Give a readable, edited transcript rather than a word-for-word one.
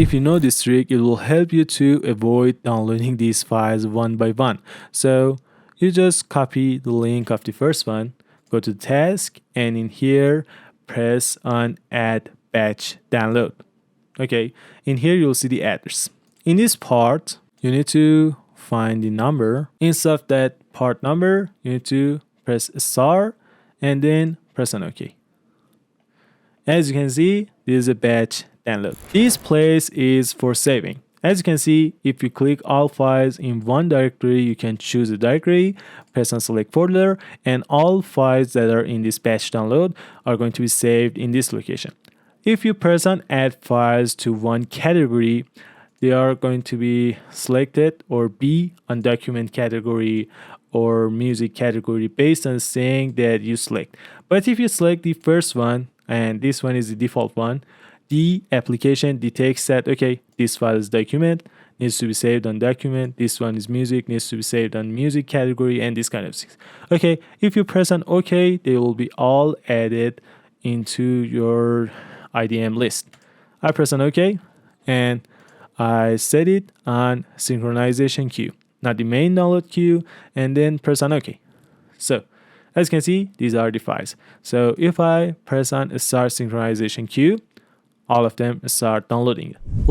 If you know this trick, it will help you to avoid downloading these files one by one. So you just copy the link of the first one, go to task, and in here, press on add batch download. Okay, in here you'll see the address. In this part, you need to find the number. Instead of that part number, you need to press star and then press on OK. As you can see, this is a batch download. This place is for saving. As you can see, if you click all files in one directory, you can choose a directory, press on select folder, and all files that are in this batch download are going to be saved in this location. If you press on add files to one category, they are going to be selected or be on document category or music category based on saying that you select. But if you select the first one, and this one is the default one, the application detects that, okay, this file is document, needs to be saved on document, this one is music, needs to be saved on music category, and this kind of things. Okay, if you press on OK, they will be all added into your IDM list. I press on OK, and I set it on synchronization queue, not the main download queue, and then press on OK. So, as you can see, these are the files. So if I press on start synchronization queue, all of them start downloading.